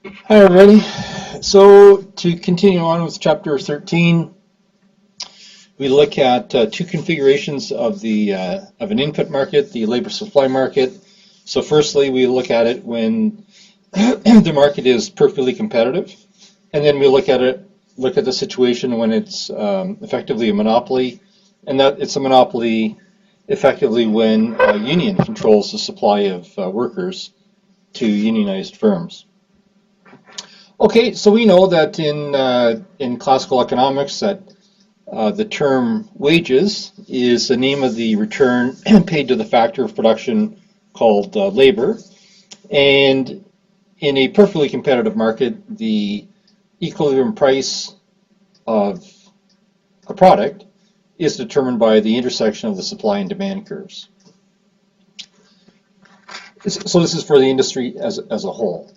Hi, everybody. So, to continue on with chapter 13, we look at two configurations of of an input market, the labor supply market. So, firstly, we look at it when the market is perfectly competitive, and then we look at the situation when it's effectively a monopoly, and that it's a monopoly effectively when a union controls the supply of workers to unionized firms. Okay, so we know that in classical economics that the term wages is the name of the return paid to the factor of production called labor, and in a perfectly competitive market, the equilibrium price of a product is determined by the intersection of the supply and demand curves. So this is for the industry as a whole.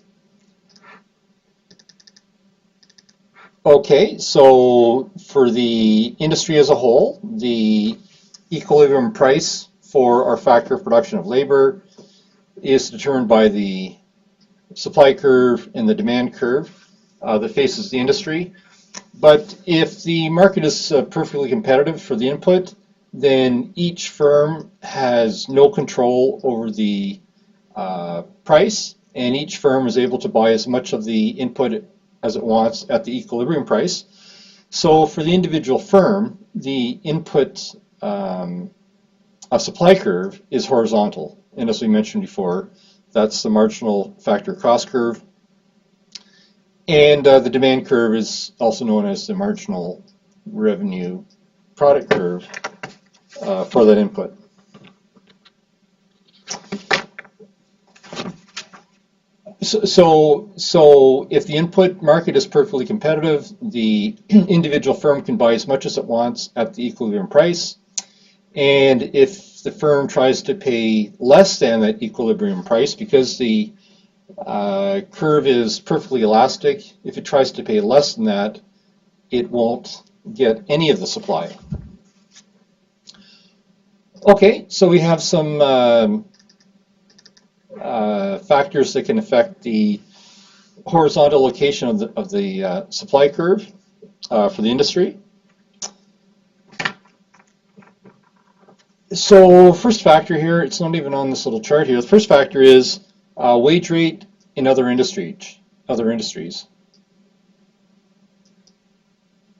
Okay, so for the industry as a whole, the equilibrium price for our factor of production of labor is determined by the supply curve and the demand curve that faces the industry. But if the market is perfectly competitive for the input, then each firm has no control over the price, and each firm is able to buy as much of the input as it wants at the equilibrium price. So for the individual firm, the input supply curve is horizontal. And as we mentioned before, that's the marginal factor cost curve. And the demand curve is also known as the marginal revenue product curve for that input. So if the input market is perfectly competitive, the individual firm can buy as much as it wants at the equilibrium price. And if the firm tries to pay less than that equilibrium price, because the curve is perfectly elastic, if it tries to pay less than that, it won't get any of the supply. Okay, so we have some factors that can affect the horizontal location of the supply curve for the industry. So first factor here, it's not even on this little chart here. The first factor is wage rate in other industries.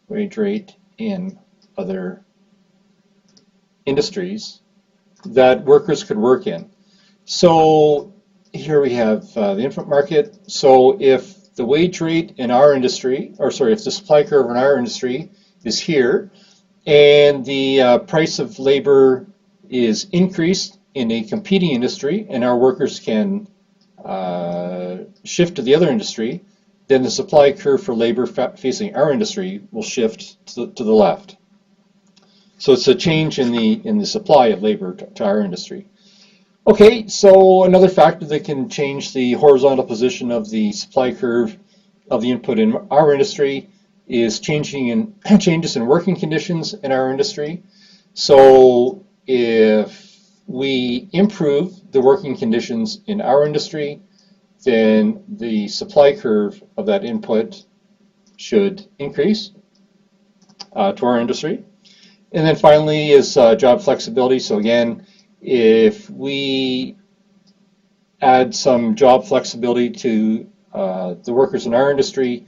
Wage rate in other industries that workers could work in. So here we have the input market. So if the wage rate in our industry, if the supply curve in our industry is here, and the price of labor is increased in a competing industry, and our workers can shift to the other industry, then the supply curve for labor facing our industry will shift to the left. So it's a change in the supply of labor to our industry. Okay, so another factor that can change the horizontal position of the supply curve of the input in our industry is changes in working conditions in our industry. So if we improve the working conditions in our industry, then the supply curve of that input should increase to our industry. And then finally is job flexibility. So again, if we add some job flexibility to the workers in our industry,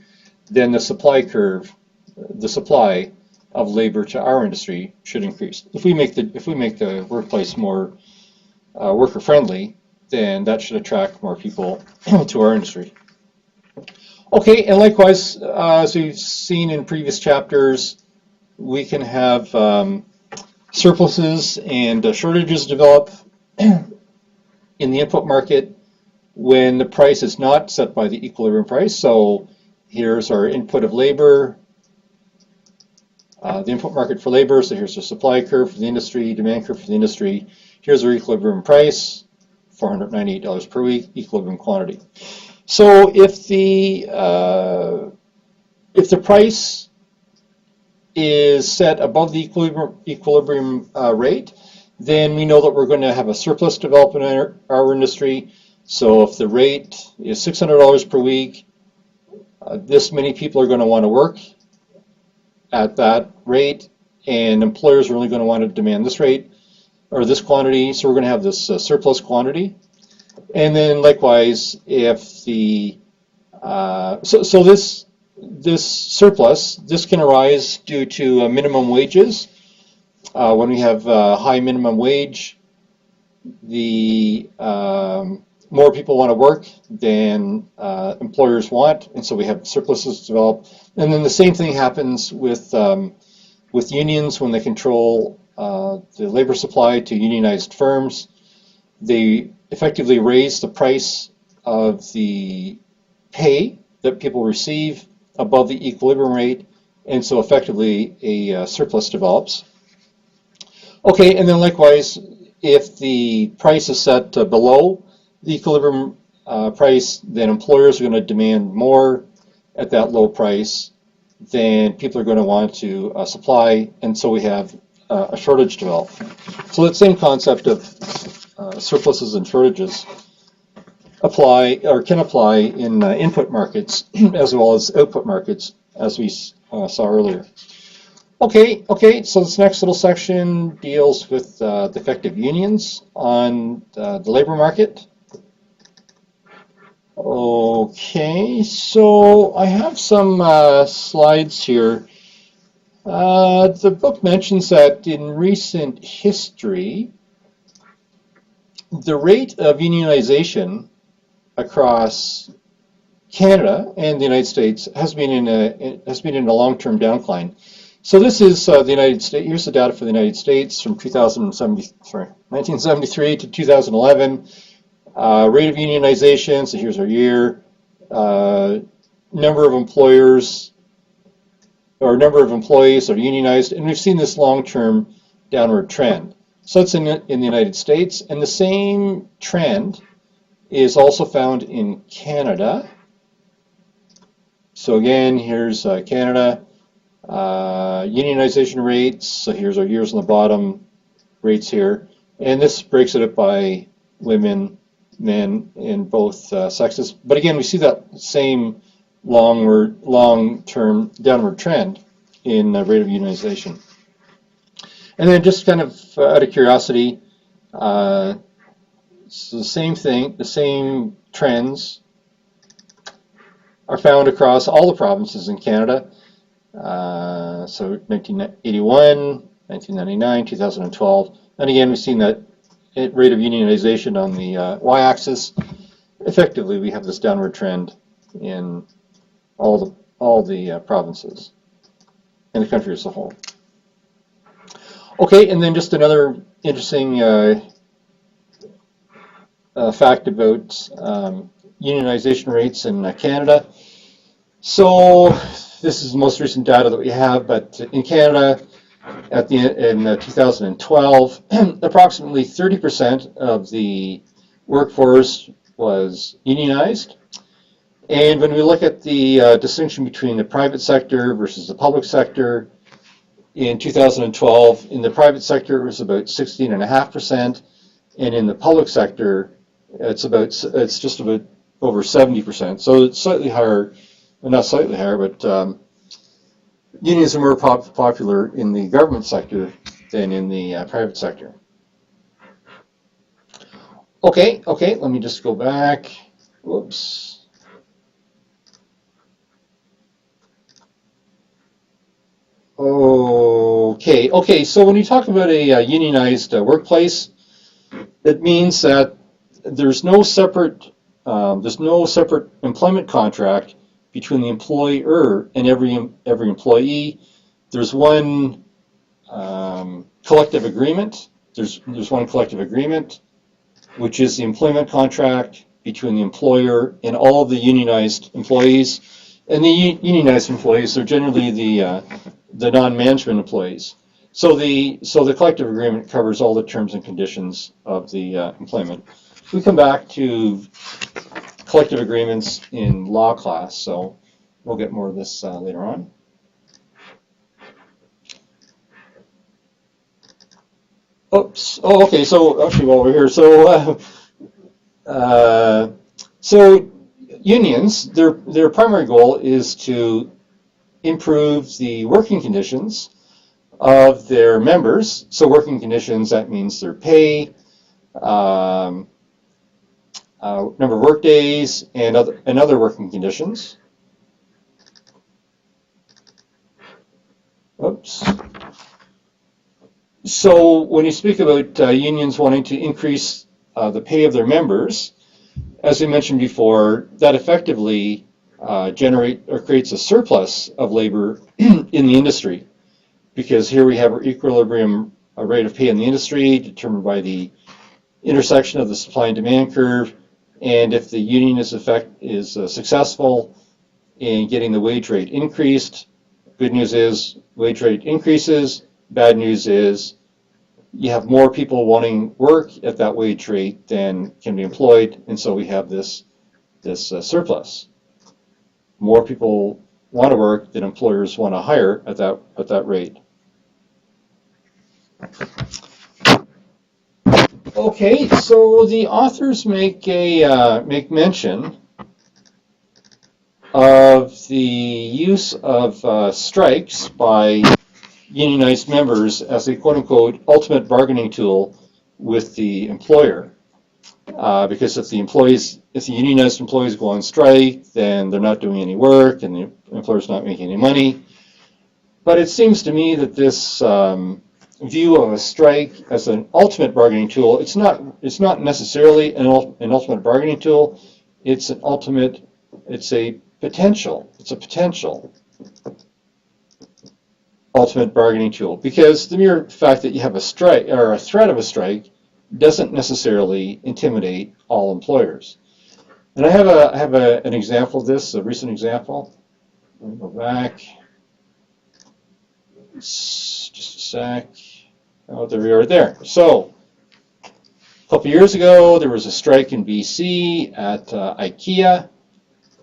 then the supply curve, the supply of labor to our industry should increase. If we make the workplace more worker friendly, then that should attract more people to our industry. Okay, and likewise, as we've seen in previous chapters, we can have surpluses and shortages develop in the input market when the price is not set by the equilibrium price. So here's our input of labor, the input market for labor. So here's the supply curve for the industry, demand curve for the industry. Here's our equilibrium price, $498 per week, equilibrium quantity. So if the price is set above the equilibrium rate, then we know that we're going to have a surplus develop in our industry. So if the rate is $600 per week this many people are going to want to work at that rate, and employers are only going to want to demand this rate or this quantity, so we're going to have this surplus quantity. And then likewise, if the so this surplus, this can arise due to minimum wages. When we have high minimum wage, the more people want to work than employers want, and so we have surpluses develop. And then the same thing happens with unions when they control the labor supply to unionized firms. They effectively raise the price of the pay that people receive above the equilibrium rate, and so effectively a surplus develops. Okay, and then likewise, if the price is set below the equilibrium price, then employers are going to demand more at that low price than people are going to want to supply, and so we have a shortage develop. So that same concept of surpluses and shortages apply or can apply in input markets as well as output markets, as we saw earlier. Okay, so this next little section deals with the effect of unions on the labor market. Okay, so I have some slides here. The book mentions that in recent history, the rate of unionization across Canada and the United States has been in a long-term downcline. So this is the United States. Here's the data for the United States from 1973 to 2011. Rate of unionization. So here's our year. Number of employers or number of employees that are unionized, and we've seen this long-term downward trend. So that's in the United States, and the same trend is also found in Canada. So again, here's Canada. Unionization rates, so here's our years on the bottom, rates here, and this breaks it up by women, men in both sexes. But again, we see that same long-term downward trend in rate of unionization. And then just kind of out of curiosity, so the same thing, the same trends are found across all the provinces in Canada. So 1981, 1999, 2012, and again we've seen that rate of unionization on the y-axis. Effectively, we have this downward trend in all the provinces in the country as a whole. Okay, and then just another interesting fact about unionization rates in Canada. So this is the most recent data that we have, but in Canada, in 2012, approximately 30% of the workforce was unionized. And when we look at the distinction between the private sector versus the public sector, in 2012, in the private sector it was about 16.5%, and in the public sector it's just about over 70%. So it's slightly higher. Well, not slightly higher, but unions are more popular in the government sector than in the private sector. Okay, let me just go back. Whoops. Okay, so when you talk about a unionized workplace, it means that there's no separate employment contract between the employer and every employee. There's one collective agreement. There's one collective agreement, which is the employment contract between the employer and all of the unionized employees. And the unionized employees are generally the non-management employees. So the collective agreement covers all the terms and conditions of the employment. We come back to collective agreements in law class, so we'll get more of this later on. Oops. Oh, okay. So actually, while we're here, so unions, their primary goal is to improve the working conditions of their members. So working conditions, that means their pay, number of work days, and other working conditions. Oops. So when you speak about unions wanting to increase the pay of their members, as we mentioned before, that effectively creates a surplus of labor in the industry, because here we have our equilibrium rate of pay in the industry determined by the intersection of the supply and demand curve, and if the union is successful in getting the wage rate increased, good news is wage rate increases, bad news is you have more people wanting work at that wage rate than can be employed, and so we have this surplus. More people want to work than employers want to hire at that rate. Okay, so the authors make mention of the use of strikes by unionized members as a quote-unquote ultimate bargaining tool with the employer. Because if the unionized employees go on strike, then they're not doing any work and the employer's not making any money. But it seems to me that this view of a strike as an ultimate bargaining tool, it's not necessarily an ultimate bargaining tool. It's a potential ultimate bargaining tool, because the mere fact that you have a strike or a threat of a strike doesn't necessarily intimidate all employers. And I have an example of this, a recent example. Let me go back. Just a sec. Oh, there we are there. So, a couple years ago, there was a strike in BC at IKEA.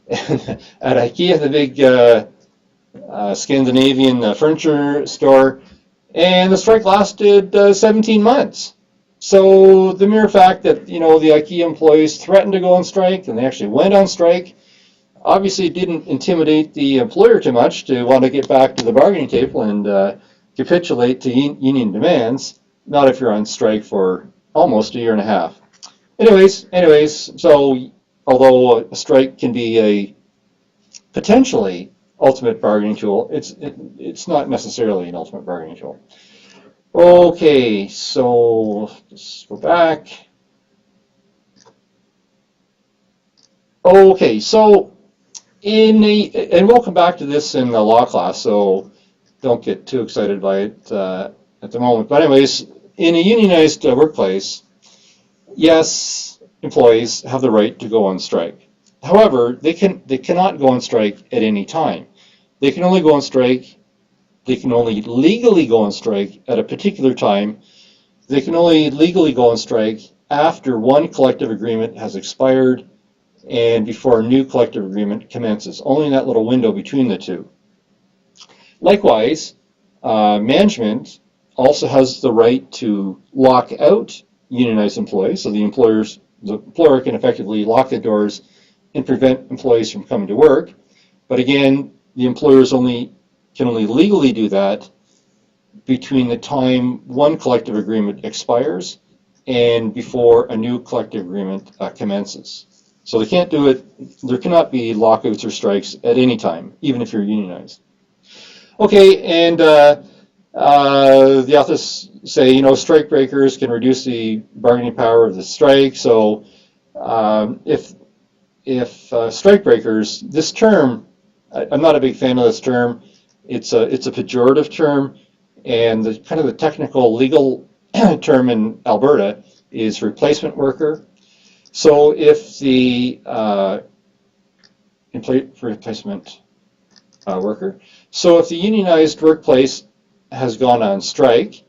At IKEA, the big Scandinavian furniture store, and the strike lasted 17 months. So the mere fact that the IKEA employees threatened to go on strike and they actually went on strike obviously didn't intimidate the employer too much to want to get back to the bargaining table and capitulate to union demands. Not if you're on strike for almost a year and a half. Anyways, so although a strike can be a potentially ultimate bargaining tool, it's not necessarily an ultimate bargaining tool. Okay, so let's go back. Okay, so and we'll come back to this in the law class, so don't get too excited by it at the moment. But anyways, in a unionized workplace, yes, employees have the right to go on strike. However, they cannot go on strike at any time. They can only go on strike. They can only legally go on strike at a particular time. They can only legally go on strike after one collective agreement has expired and before a new collective agreement commences. Only in that little window between the two. Likewise, management also has the right to lock out unionized employees, so the employer can effectively lock the doors and prevent employees from coming to work. But again, the employers can only legally do that between the time one collective agreement expires and before a new collective agreement commences. So they can't do it, there cannot be lockouts or strikes at any time, even if you're unionized. Okay, and the authors say, strike breakers can reduce the bargaining power of the strike. So if strike breakers, this term, I'm not a big fan of this term. It's a pejorative term, and the kind of the technical legal term in Alberta is replacement worker. So if the replacement worker. So if the unionized workplace has gone on strike,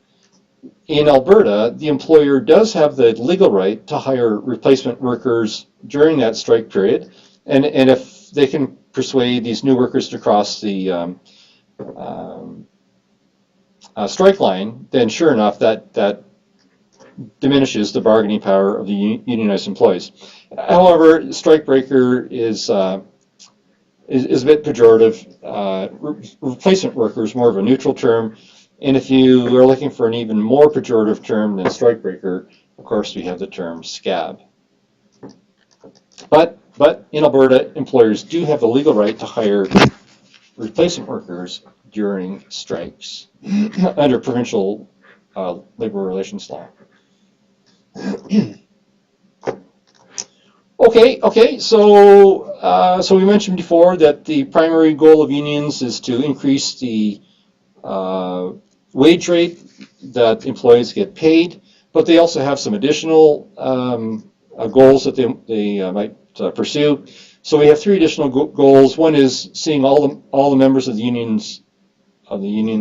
in Alberta, the employer does have the legal right to hire replacement workers during that strike period, and if they can persuade these new workers to cross the strike line, then sure enough, that diminishes the bargaining power of the unionized employees. However, strikebreaker is a bit pejorative. Replacement worker is more of a neutral term, and if you are looking for an even more pejorative term than strikebreaker, of course we have the term scab. But in Alberta, employers do have the legal right to hire replacement workers during strikes under provincial labor relations law. Okay. So we mentioned before that the primary goal of unions is to increase the wage rate that employees get paid, but they also have some additional goals that they might pursue. So we have three additional goals. One is seeing all the members of the union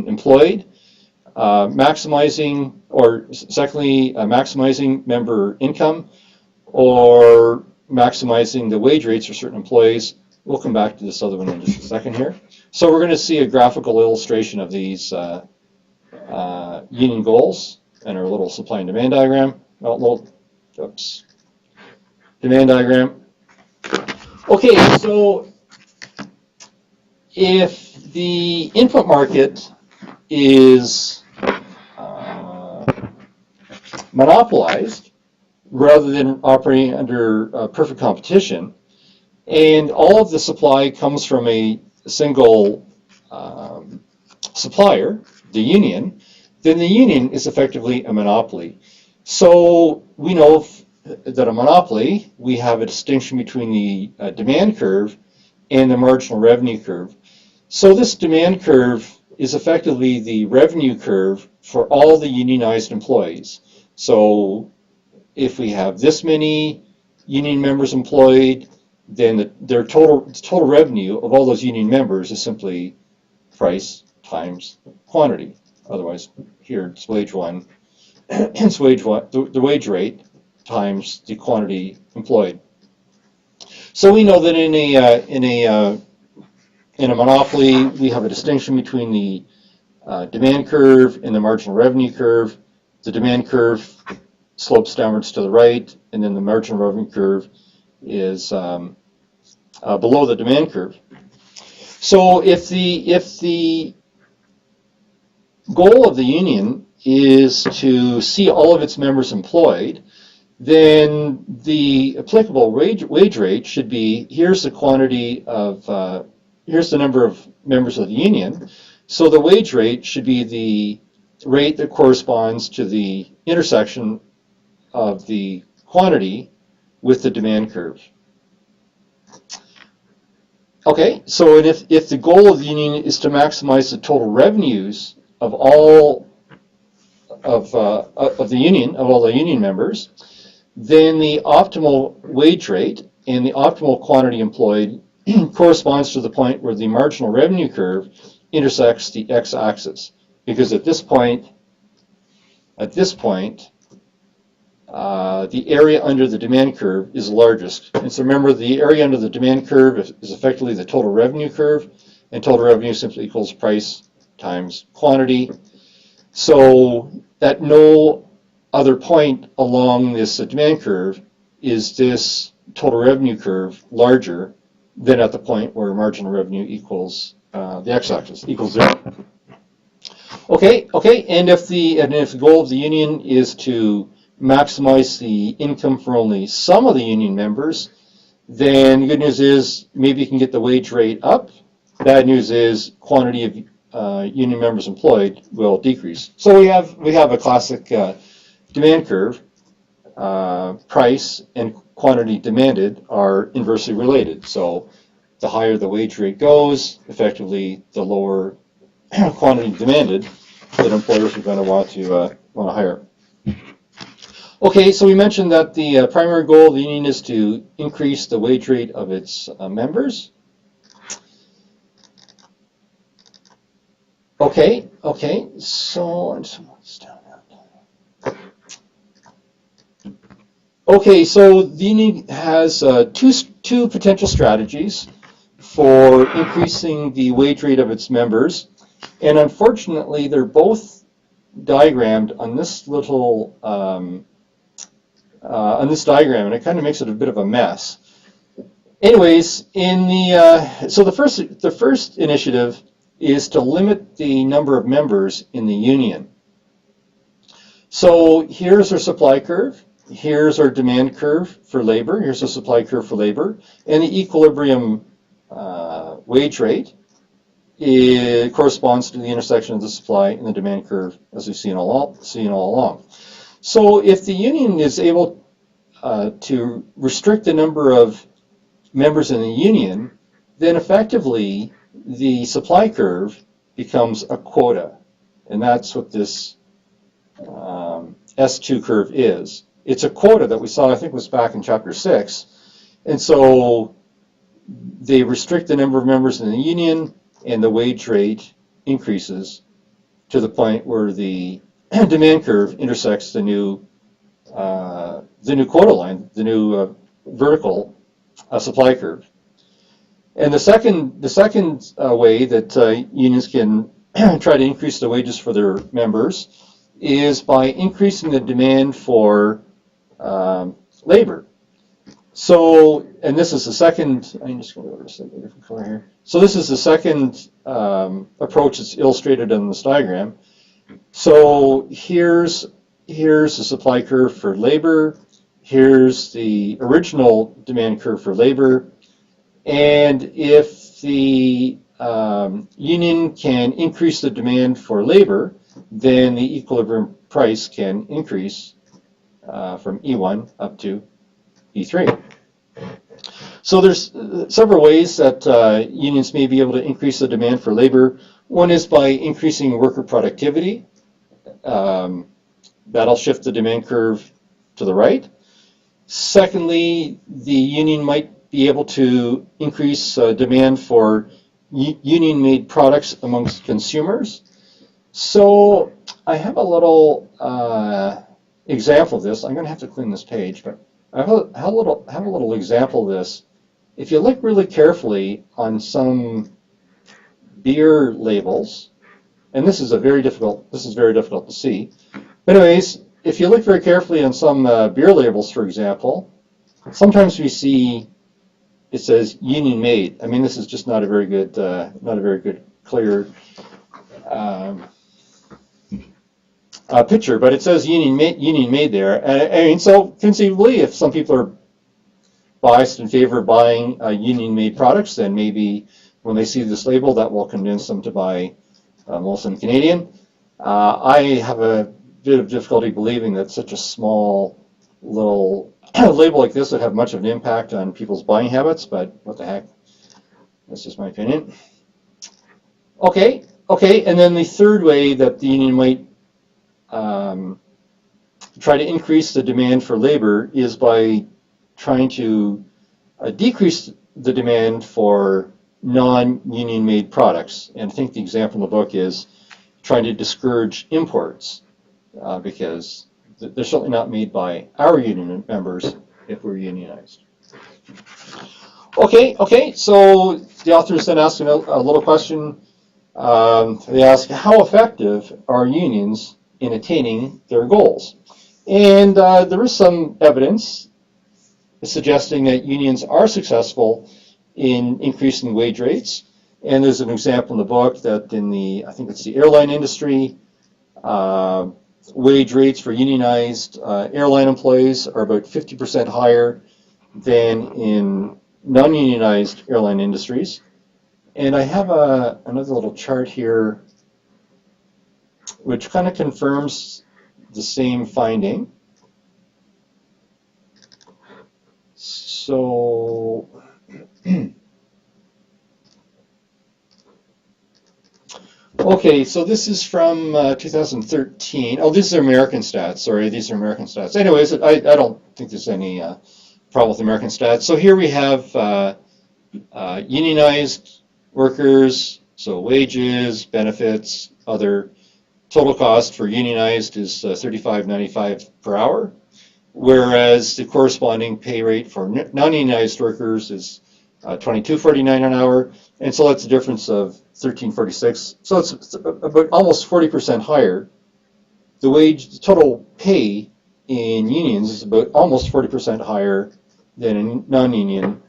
employed. Maximizing, or secondly, maximizing member income, or maximizing the wage rates for certain employees. We'll come back to this other one in just a second here. So we're going to see a graphical illustration of these union goals and our little supply and demand diagram. Demand diagram. Okay, so if the input market is monopolized rather than operating under perfect competition, and all of the supply comes from a single supplier, the union, then the union is effectively a monopoly. So we know that a monopoly, we have a distinction between the demand curve and the marginal revenue curve. So this demand curve is effectively the revenue curve for all the unionized employees. So if we have this many union members employed, then their total revenue of all those union members is simply price times quantity. Otherwise, here it's wage one, it's wage one, the wage rate times the quantity employed. So we know that in a monopoly, we have a distinction between the demand curve and the marginal revenue curve. The demand curve slopes downwards to the right, and then the marginal revenue curve is below the demand curve. So if the goal of the union is to see all of its members employed, then the applicable wage rate should be, here's the quantity of, here's the number of members of the union. So the wage rate should be the rate that corresponds to the intersection of the quantity with the demand curve. Okay, so if the goal of the union is to maximize the total revenues of all of the union, of all the union members, then the optimal wage rate and the optimal quantity employed corresponds to the point where the marginal revenue curve intersects the x-axis. Because at this point, the area under the demand curve is largest. And so remember, the area under the demand curve is effectively the total revenue curve, and total revenue simply equals price times quantity. So at no other point along this demand curve is this total revenue curve larger than at the point where marginal revenue equals the x-axis equals 0. Okay, and if the goal of the union is to maximize the income for only some of the union members, then the good news is maybe you can get the wage rate up. Bad news is quantity of union members employed will decrease. So we have a classic demand curve. Price and quantity demanded are inversely related. So the higher the wage rate goes, effectively the lower quantity demanded that employers are going to want to hire. Okay, so we mentioned that the primary goal of the union is to increase the wage rate of its members. Okay, so the union has two potential strategies for increasing the wage rate of its members, and unfortunately they're both diagrammed on this little on this diagram, and it kind of makes it a bit of a mess. Anyways, so the first initiative is to limit the number of members in the union. So here's our supply curve. Here's our demand curve for labor. Here's the supply curve for labor, and the equilibrium wage rate. It corresponds to the intersection of the supply and the demand curve, as we've seen all along. So if the union is able to restrict the number of members in the union, then effectively the supply curve becomes a quota. And that's what this S2 curve is. It's a quota that we saw, I think was back in chapter 6. And so they restrict the number of members in the union, and the wage rate increases to the point where the demand curve intersects the new quota line, the new vertical supply curve. And the second way that unions can try to increase the wages for their members is by increasing the demand for labor. So, and this is the second, I'm just going to go to a different color here. So this is the second approach that's illustrated in this diagram. So here's the supply curve for labor, here's the original demand curve for labor, and if the union can increase the demand for labor, then the equilibrium price can increase from E1 up to E3. So there's several ways that unions may be able to increase the demand for labor. One is by increasing worker productivity. That'll shift the demand curve to the right. Secondly, the union might be able to increase demand for union-made products amongst consumers. So I have a little example of this. I'm going to have to clean this page, but I have a little example of this. If you look really carefully on some beer labels, and this is very difficult to see. But anyways, if you look very carefully on some beer labels, for example, sometimes we see it says union made. I mean, this is just not a very good clear picture, but it says union made there. And I mean, so conceivably, if some people are biased in favor of buying union-made products, then maybe when they see this label, that will convince them to buy Molson Canadian. I have a bit of difficulty believing that such a small little label like this would have much of an impact on people's buying habits, but what the heck, that's just my opinion. Okay, and then the third way that the union might try to increase the demand for labor is by trying to decrease the demand for non-union made products. And I think the example in the book is trying to discourage imports because they're certainly not made by our union members if we're unionized. Okay, so the authors then ask a little question. They ask, how effective are unions in attaining their goals? And there is some evidence suggesting that unions are successful in increasing wage rates. And there's an example in the book that in I think it's the airline industry, wage rates for unionized airline employees are about 50% higher than in non-unionized airline industries. And I have another little chart here which kind of confirms the same finding. So okay, so this is from 2013. Oh, these are American stats. Sorry, these are American stats. Anyways, I don't think there's any problem with American stats. So here we have unionized workers, so wages, benefits, other. Total cost for unionized is $35.95 per hour, whereas the corresponding pay rate for non-unionized workers is $22.49 an hour, and so that's a difference of $13.46. So it's about almost 40% higher the total pay in unions is about almost 40% higher than in non-union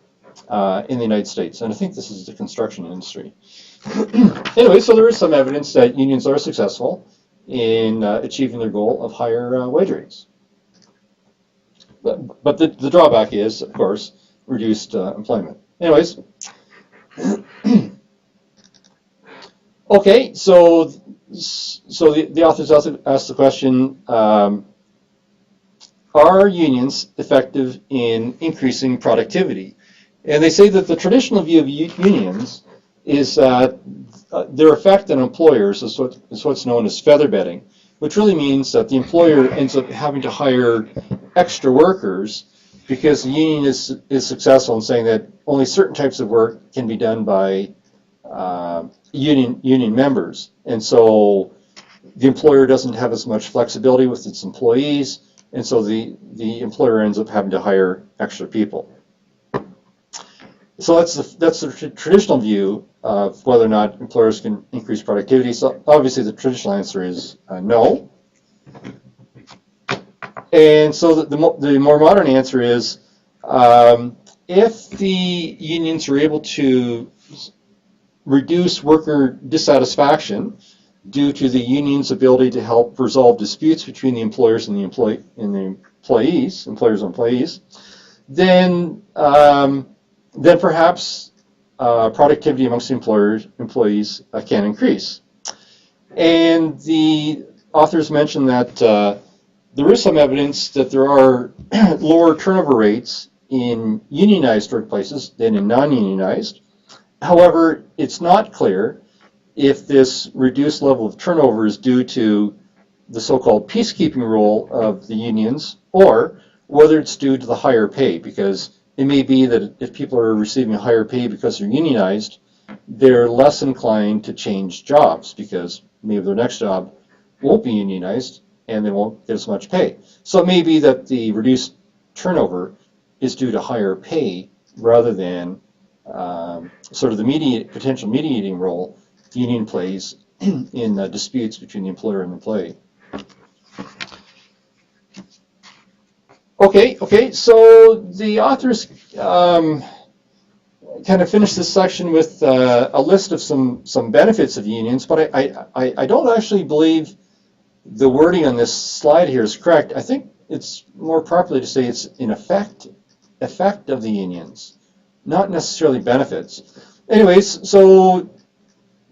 in the United States. And I think this is the construction industry. Anyway, so there is some evidence that unions are successful in achieving their goal of higher wage rates. But the drawback is, of course, reduced employment. Anyways, okay, so the authors also asked the question, are unions effective in increasing productivity? And they say that the traditional view of unions is their effect on employers is what's known as feather bedding, which really means that the employer ends up having to hire extra workers because the union is successful in saying that only certain types of work can be done by union members. And so the employer doesn't have as much flexibility with its employees, and so the employer ends up having to hire extra people. So that's the traditional view of whether or not employers can increase productivity. So obviously the traditional answer is no. And so the more modern answer is if the unions are able to reduce worker dissatisfaction due to the union's ability to help resolve disputes between the employers and the employees, employers and employees, then perhaps productivity amongst the employees can increase. And the authors mentioned that there is some evidence that there are lower turnover rates in unionized workplaces than in non-unionized. However, it's not clear if this reduced level of turnover is due to the so-called peacekeeping role of the unions or whether it's due to the higher pay, because it may be that if people are receiving higher pay because they're unionized, they're less inclined to change jobs because maybe their next job won't be unionized and they won't get as much pay. So it may be that the reduced turnover is due to higher pay rather than sort of the potential mediating role the union plays in disputes between the employer and the employee. Okay, so the authors kind of finished this section with a list of some benefits of unions, but I don't actually believe the wording on this slide here is correct. I think it's more properly to say it's an effect of the unions, not necessarily benefits. Anyways, so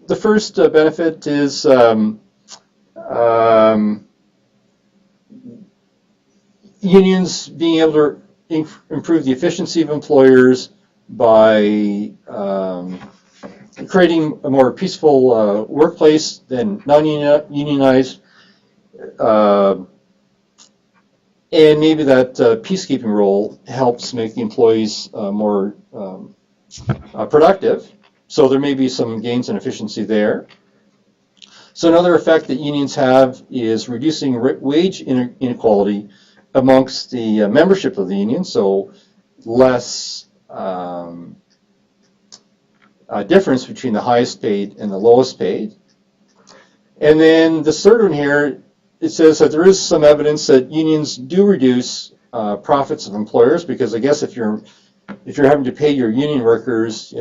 the first benefit is unions being able to improve the efficiency of employers by creating a more peaceful workplace than non-unionized, and maybe that peacekeeping role helps make the employees more productive. So there may be some gains in efficiency there. So another effect that unions have is reducing wage inequality amongst the membership of the union, so less difference between the highest paid and the lowest paid. And then the third one here, it says that there is some evidence that unions do reduce profits of employers, because I guess if you're having to pay your union workers,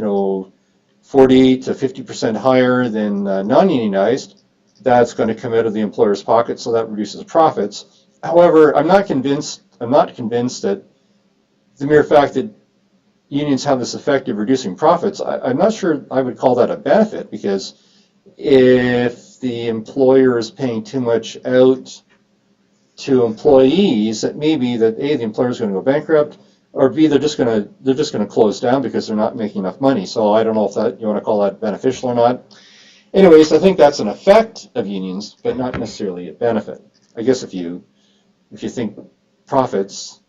40 to 50% higher than non-unionized, that's going to come out of the employer's pocket, so that reduces profits. However, I'm not convinced that the mere fact that unions have this effect of reducing profits, I'm not sure I would call that a benefit, because if the employer is paying too much out to employees, it may be that A, the employer is going to go bankrupt, or B, they're just going to close down because they're not making enough money. So I don't know if you want to call that beneficial or not. Anyways, I think that's an effect of unions, but not necessarily a benefit. I guess if you think profits,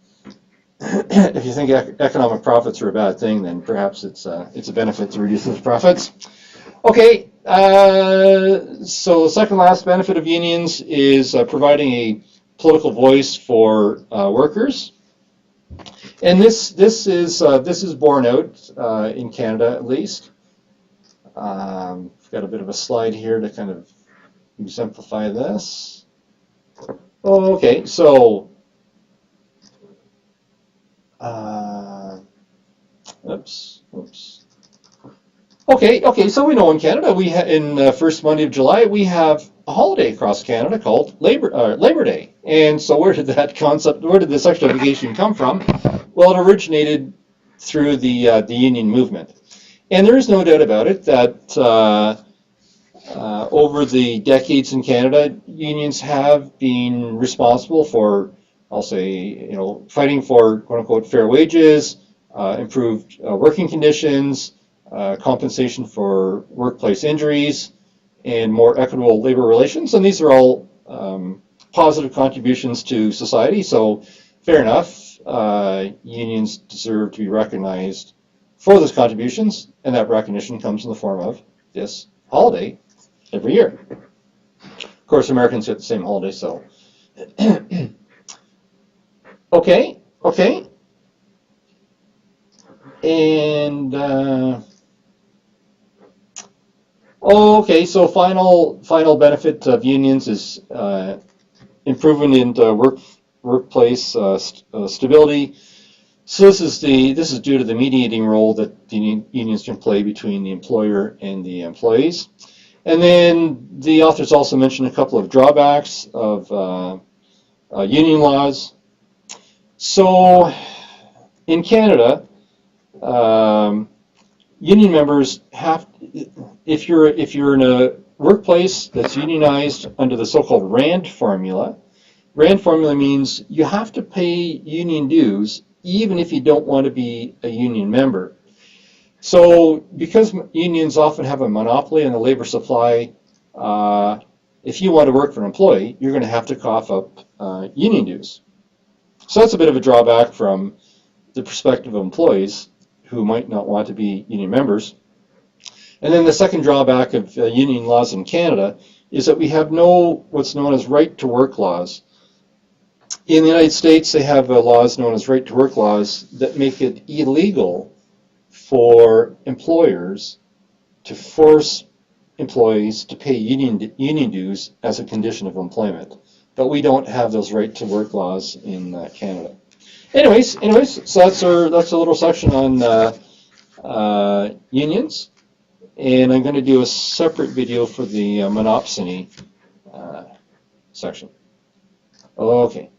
if you think economic profits are a bad thing, then perhaps it's a benefit to reduce those profits. Okay, so the second last benefit of unions is providing a political voice for workers. And this is borne out in Canada, at least. I've got a bit of a slide here to kind of exemplify this. Okay, so, oops. Okay, so we know in Canada, in first Monday of July, we have a holiday across Canada called Labor Day. And so where did this extra vacation come from? Well, it originated through the union movement. And there is no doubt about it that over the decades in Canada, unions have been responsible for, I'll say, fighting for quote unquote fair wages, improved working conditions, compensation for workplace injuries, and more equitable labor relations. And these are all positive contributions to society. So, fair enough, unions deserve to be recognized for those contributions, and that recognition comes in the form of this holiday every year. Of course, Americans get the same holiday, so. Okay. And, okay, so final benefit of unions is improvement in workplace stability. So this is due to the mediating role that the unions can play between the employer and the employees. And then the authors also mention a couple of drawbacks of union laws. So in Canada, union members if you're in a workplace that's unionized under the so-called RAND formula. RAND formula means you have to pay union dues even if you don't want to be a union member. So because unions often have a monopoly on the labor supply, if you want to work for an employee, you're going to have to cough up union dues. So that's a bit of a drawback from the perspective of employees who might not want to be union members. And then the second drawback of union laws in Canada is that we have no what's known as right-to-work laws. In the United States, they have laws known as right-to-work laws that make it illegal for employers to force employees to pay union dues as a condition of employment. But we don't have those right-to-work laws in Canada. Anyways, so that's a little section on unions, and I'm going to do a separate video for the monopsony section. Okay.